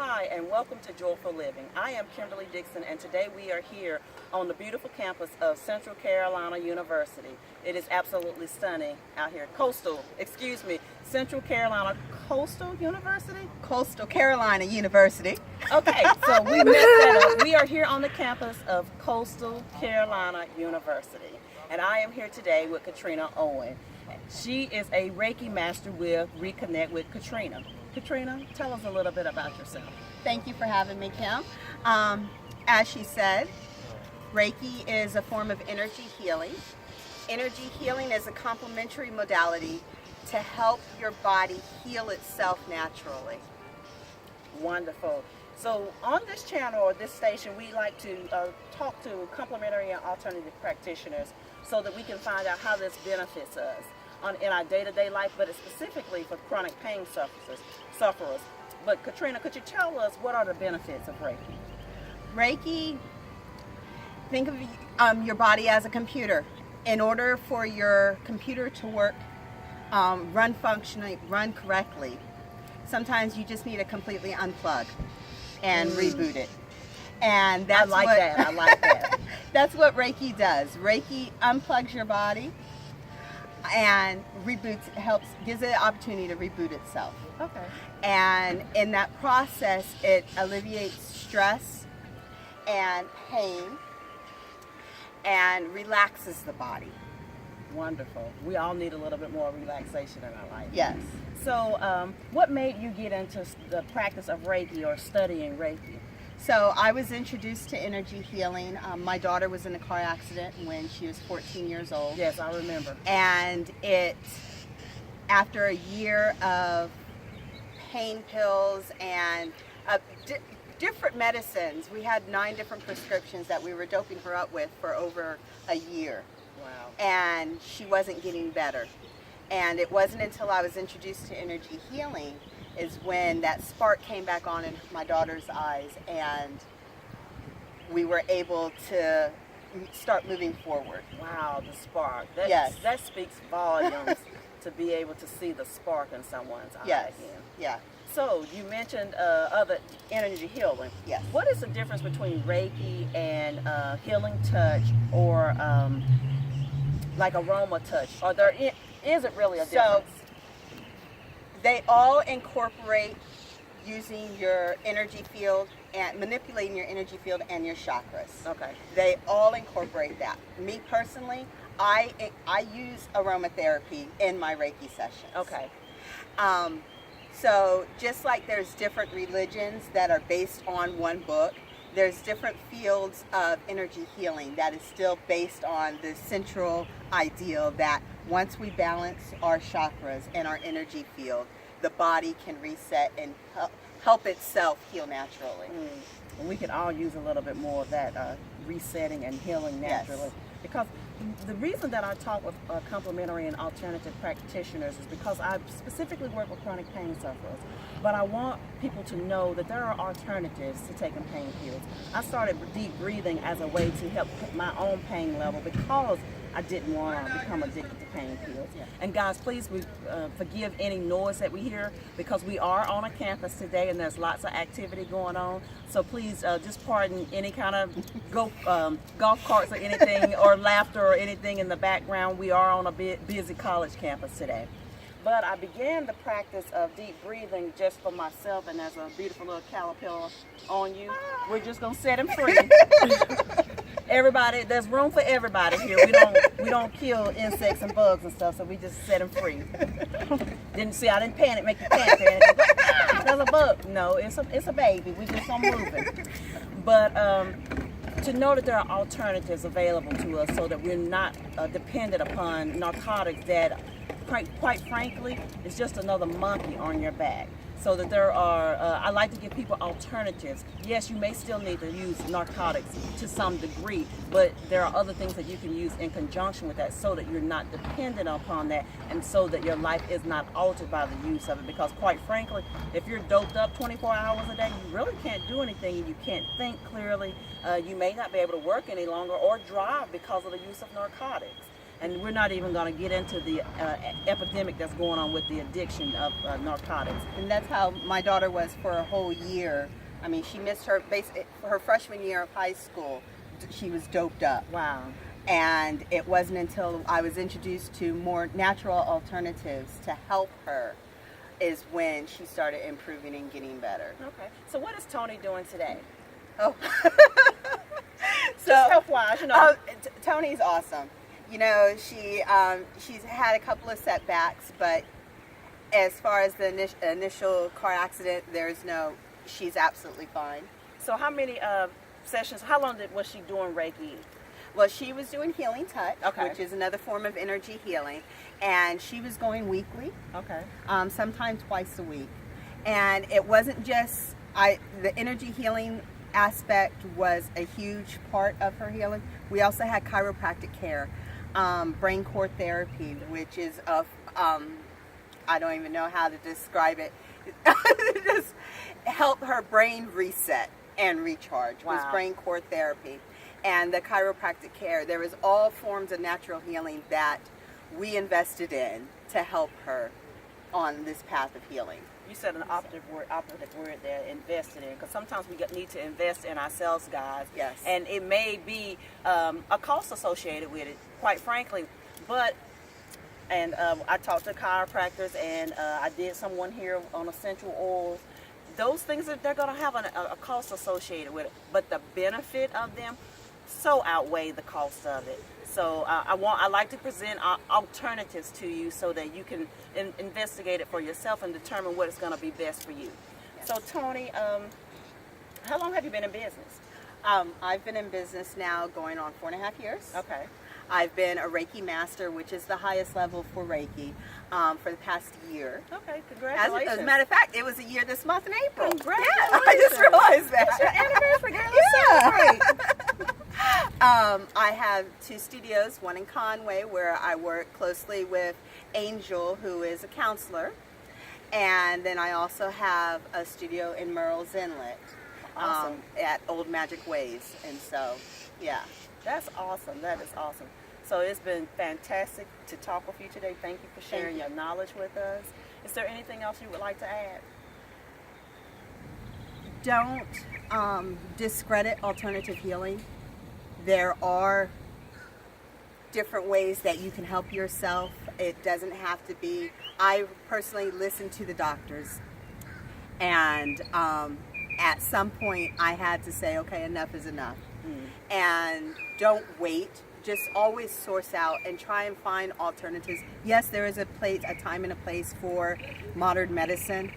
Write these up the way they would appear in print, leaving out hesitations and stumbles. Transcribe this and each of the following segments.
Hi, and welcome to Joyful Living. I am Kimberly Dixon, and today we are here on the beautiful campus of Central Carolina University. It is absolutely stunning out here. Central Carolina Coastal University? Coastal Carolina University. Okay, so we messed that up. We are here on the campus of Coastal Carolina University, and I am here today with Katrina Owen. She is a Reiki master with Reconnect with Katrina. Katrina, tell us a little bit about yourself. Thank you for having me, Kim. As she said, Reiki is a form of energy healing. Energy healing is a complementary modality to help your body heal itself naturally. Wonderful. So on this channel or this station, we like to talk to complementary and alternative practitioners so that we can find out how this benefits us in our day-to-day life, but specifically for chronic pain sufferers. But Katrina, could you tell us what are the benefits of Reiki? Reiki, think of your body as a computer. In order for your computer to work, run functionally, run correctly, sometimes you just need to completely unplug and reboot it. And that's I like that. That's what Reiki does. Reiki unplugs your body and gives it an opportunity to reboot itself. Okay. And in that process, it alleviates stress and pain and relaxes the body. Wonderful. We all need a little bit more relaxation in our life. Yes. So what made you get into the practice of Reiki or studying Reiki? So I was introduced to energy healing. My daughter was in a car accident when she was 14 years old. Yes, I remember. And after a year of pain pills and different medicines, we had 9 different prescriptions that we were doping her up with for over a year. Wow. And she wasn't getting better. And it wasn't until I was introduced to energy healing is when that spark came back on in my daughter's eyes, and we were able to start moving forward. Wow, the spark. Yes. That speaks volumes to be able to see the spark in someone's eye Yes. again. Yeah. So you mentioned other energy healing. Yes. What is the difference between Reiki and healing touch or like aroma touch? Or is it really a difference? They all incorporate using your energy field and manipulating your energy field and your chakras. Okay. They all incorporate that. Me personally, I use aromatherapy in my Reiki sessions. Okay. So just like there's different religions that are based on one book, there's different fields of energy healing that is still based on the central ideal that once we balance our chakras and our energy field, the body can reset and help itself heal naturally. And we can all use a little bit more of that resetting and healing naturally. Yes. Because the reason that I talk with complementary and alternative practitioners is because I specifically work with chronic pain sufferers. But I want people to know that there are alternatives to taking pain pills. I started deep breathing as a way to help my own pain level because I didn't want to become addicted to pain pills. Yeah. And guys, please forgive any noise that we hear because we are on a campus today and there's lots of activity going on. So please just pardon any kind of golf carts or anything or laughter or anything in the background. We are on a busy college campus today. But I began the practice of deep breathing just for myself, and there's a beautiful little caterpillar on you. We're just gonna set him free. Everybody, there's room for everybody here. We don't kill insects and bugs and stuff, so we just set him free. I didn't panic, make you panic. There's a bug. No, it's a baby. We just gonna move it. But to know that there are alternatives available to us, so that we're not dependent upon narcotics that, quite frankly, it's just another monkey on your back. So that there are, I like to give people alternatives. Yes, you may still need to use narcotics to some degree, but there are other things that you can use in conjunction with that so that you're not dependent upon that and so that your life is not altered by the use of it. Because quite frankly, if you're doped up 24 hours a day, you really can't do anything and you can't think clearly. You may not be able to work any longer or drive because of the use of narcotics. And we're not even going to get into the epidemic that's going on with the addiction of narcotics. And that's how my daughter was for a whole year. I mean, she missed her freshman year of high school. She was doped up. Wow. And it wasn't until I was introduced to more natural alternatives to help her is when she started improving and getting better. Okay. So what is Tony doing today? Oh. So health-wise, you know. Tony's awesome. You know, she's had a couple of setbacks, but as far as the initial car accident, she's absolutely fine. So how many sessions, how long was she doing Reiki? Well, she was doing Healing Touch, okay, which is another form of energy healing, and she was going weekly, okay, sometimes twice a week. And it wasn't just, the energy healing aspect was a huge part of her healing. We also had chiropractic care, brain core therapy, which is I don't even know how to describe it. Just help her brain reset and recharge. Wow. Was brain core therapy. And the chiropractic care, there was all forms of natural healing that we invested in to help her on this path of healing. You said an operative word there, invested in, because sometimes we need to invest in ourselves, guys. Yes. And it may be a cost associated with it, quite frankly. But, I talked to chiropractors, and I did someone here on essential oils. Those things, they're going to have a cost associated with it. But the benefit of them so outweigh the cost of it. So I like to present alternatives to you so that you can investigate it for yourself and determine what is going to be best for you. Yes. So Tony, how long have you been in business? I've been in business now going on 4.5 years. Okay. I've been a Reiki master, which is the highest level for Reiki, for the past year. Okay, congratulations. As a matter of fact, it was a year this month in April. Congratulations. Yeah, I just realized that. It's your anniversary, girl. Yeah. I have 2 studios, one in Conway, where I work closely with Angel, who is a counselor. And then I also have a studio in Murrell's Inlet, awesome. At Old Magic Ways. And so, yeah. That's awesome. That is awesome. So it's been fantastic to talk with you today. Thank you for sharing your knowledge with us. Is there anything else you would like to add? Don't discredit alternative healing. There are different ways that you can help yourself. It doesn't have to be. I personally listen to the doctors, and at some point I had to say, okay, enough is enough. And don't wait. Just always source out and try and find alternatives. Yes, there is a time and a place for modern medicine,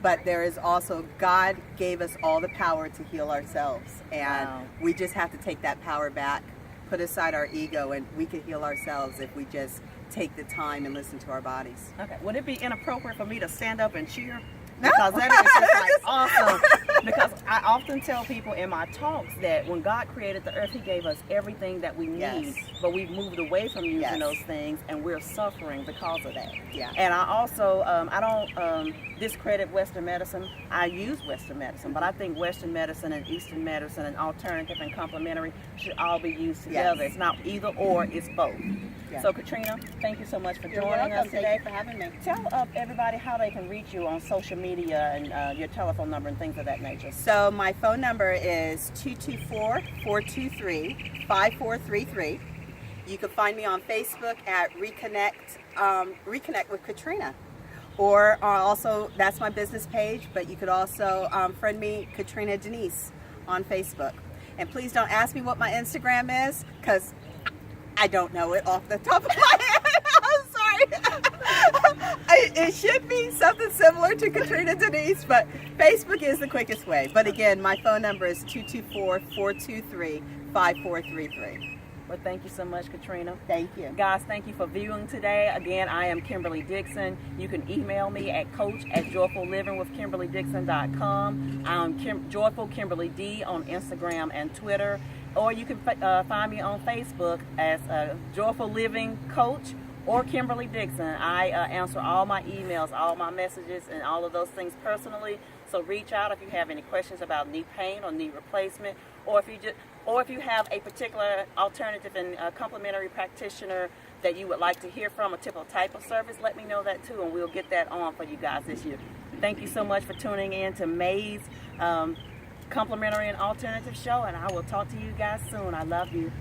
but there is also, God gave us all the power to heal ourselves, and we just have to take that power back, put aside our ego, and we can heal ourselves if we just take the time and listen to our bodies. Okay. Would it be inappropriate for me to stand up and cheer? Because that is just like awesome. Because I often tell people in my talks that when God created the earth, He gave us everything that we need, Yes. but we've moved away from using Yes. those things, and we're suffering because of that. Yeah. And I also, I don't discredit Western medicine. I use Western medicine, but I think Western medicine and Eastern medicine and alternative and complementary should all be used together. Yes. It's not either or, it's both. Yes. So Katrina, thank you so much for You're joining us welcome. today. Thank you for having me. Tell everybody how they can reach you on social media and your telephone number and things of that nature. So my phone number is 224-423-5433. You can find me on Facebook at Reconnect with Katrina. Or also, that's my business page, but you could also friend me, Katrina Denise, on Facebook. And please don't ask me what my Instagram is, because I don't know it off the top of my head. I'm sorry. It should be something similar to Katrina Denise, but Facebook is the quickest way. But again, my phone number is 224-423-5433. Well, thank you so much, Katrina. Thank you. Guys, thank you for viewing today. Again, I am Kimberly Dixon. You can email me at coach@joyfullivingwithkimberlydixon.com. I'm Joyful Kimberly D on Instagram and Twitter. Or you can find me on Facebook as Joyful Living Coach or Kimberly Dixon. I answer all my emails, all my messages, and all of those things personally. So reach out if you have any questions about knee pain or knee replacement, or if you have a particular alternative and complementary practitioner that you would like to hear from, a typical type of service, let me know that too, and we'll get that on for you guys this year. Thank you so much for tuning in to May's Complementary and Alternative Show, and I will talk to you guys soon. I love you.